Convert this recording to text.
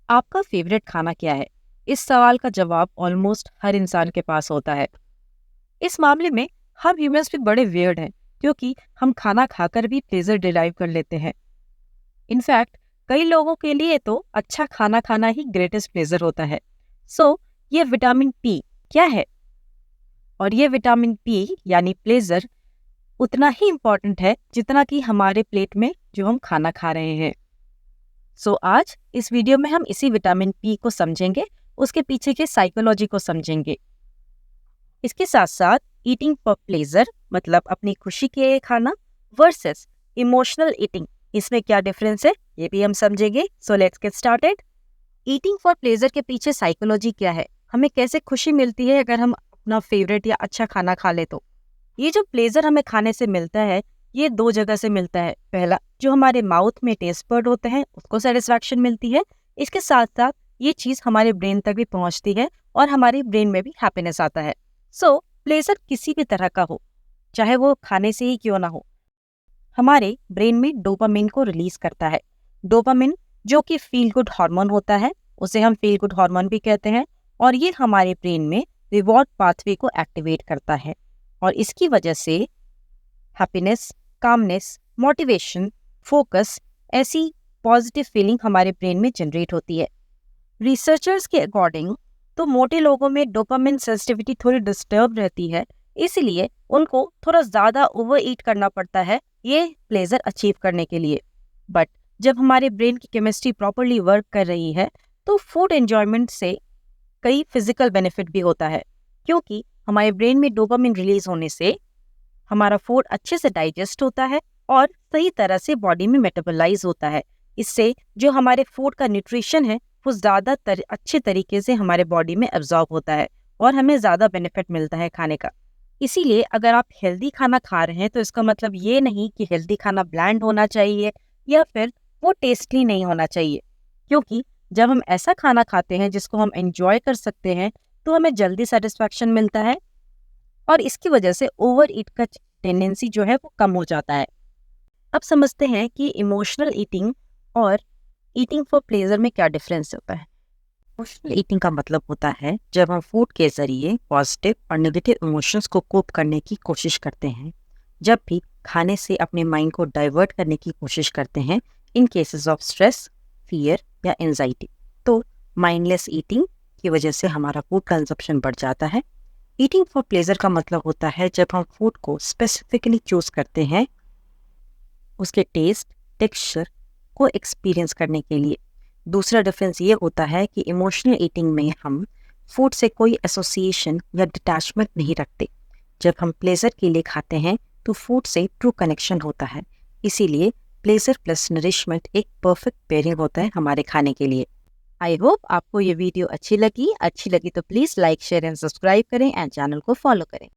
आपका फेवरेट खाना क्या है? इस सवाल का जवाब ऑलमोस्ट हर इंसान के पास होता है। इस मामले में हम ह्यूमंस भी बड़े वियर्ड हैं, क्योंकि हम खाना खाकर भी प्लेजर डिराइव कर लेते हैं। इनफैक्ट कई लोगों के लिए तो अच्छा खाना खाना ही ग्रेटेस्ट प्लेजर होता है। ये विटामिन पी क्या है? और ये विटामिन पी यानी प्लेजर उतना ही इम्पोर्टेंट है जितना कि हमारे प्लेट में जो हम खाना खा रहे हैं। आज इस वीडियो में हम इसी विटामिन पी को समझेंगे, उसके पीछे के साइकोलॉजी को समझेंगे। इसके साथ साथ ईटिंग फॉर प्लेजर मतलब अपनी खुशी के लिए खाना वर्सेस इमोशनल ईटिंग, इसमें क्या डिफरेंस है ये भी हम समझेंगे। Let's get started. Eating for pleasure के पीछे साइकोलॉजी क्या है, हमें कैसे खुशी मिलती है अगर हम अपना फेवरेट या अच्छा खाना खा ले तो। ये जो प्लेजर हमें खाने से मिलता है ये दो जगह से मिलता है। पहला, जो हमारे माउथ में टेस्ट बर्ड होते हैं उसको सेटिस्फैक्शन मिलती है। इसके साथ साथ ये चीज हमारे ब्रेन तक भी पहुंचती है और हमारे ब्रेन में भी हैप्पीनेस आता है। प्लेजर किसी भी तरह का हो, चाहे वो खाने से ही क्यों ना हो, हमारे ब्रेन में डोपामिन को रिलीज करता है। डोपामिन जो कि फील गुड हार्मोन होता है, उसे हम फील गुड हार्मोन भी कहते हैं, और ये हमारे ब्रेन में रिवॉर्ड पाथवे को एक्टिवेट करता है और इसकी वजह से हैप्पीनेस, कामनेस, मोटिवेशन, फोकस, ऐसी पॉजिटिव फीलिंग हमारे ब्रेन में जनरेट होती है। रिसर्चर्स के अकॉर्डिंग तो मोटे लोगों में डोपामिन सेंसिटिविटी थोड़ी डिस्टर्ब रहती है, इसलिए उनको थोड़ा ज़्यादा ओवर ईट करना पड़ता है ये प्लेजर अचीव करने के लिए। बट जब हमारे ब्रेन की केमिस्ट्री प्रॉपरली वर्क कर रही है तो फूड एंजॉयमेंट से कई फिजिकल बेनिफिट भी होता है, क्योंकि हमारे ब्रेन में डोपामिन रिलीज होने से हमारा फूड अच्छे से डाइजेस्ट होता है और सही तरह से बॉडी में मेटाबोलाइज होता है। इससे जो हमारे फूड का न्यूट्रिशन है वो ज़्यादातर अच्छे तरीके से हमारे बॉडी में एब्जॉर्ब होता है और हमें ज़्यादा बेनिफिट मिलता है खाने का। इसीलिए अगर आप हेल्दी खाना खा रहे हैं तो इसका मतलब ये नहीं कि हेल्दी खाना ब्लैंड होना चाहिए या फिर वो टेस्टली नहीं होना चाहिए, क्योंकि जब हम ऐसा खाना खाते हैं जिसको हम एंजॉय कर सकते हैं तो हमें जल्दी सेटिस्फैक्शन मिलता है और इसकी वजह से ओवर ईट का टेंडेंसी जो है वो कम हो जाता है। अब समझते हैं कि इमोशनल ईटिंग और ईटिंग फॉर प्लेजर में क्या डिफरेंस होता है। इमोशनल ईटिंग का मतलब होता है जब हम फूड के जरिए पॉजिटिव और नेगेटिव इमोशंस को कोप करने की कोशिश करते हैं। जब भी खाने से अपने माइंड को डाइवर्ट करने की कोशिश करते हैं इन केसेस ऑफ स्ट्रेस, फियर या एंजाइटी, तो माइंडलेस ईटिंग की वजह से हमारा फूड कंजप्शन बढ़ जाता है। ईटिंग फॉर प्लेजर का मतलब होता है जब हम फूड को स्पेसिफिकली चूज करते हैं उसके टेस्ट, टेक्सचर को एक्सपीरियंस करने के लिए। दूसरा डिफरेंस ये होता है कि इमोशनल ईटिंग में हम फूड से कोई एसोसिएशन या डिटैचमेंट नहीं रखते। जब हम प्लेजर के लिए खाते हैं तो फूड से ट्रू कनेक्शन होता है, इसीलिए प्लेजर प्लस नरिशमेंट एक परफेक्ट पेयरिंग होता है हमारे खाने के लिए। आई होप आपको ये वीडियो अच्छी लगी तो please like, share and subscribe करें एंड चैनल को फॉलो करें।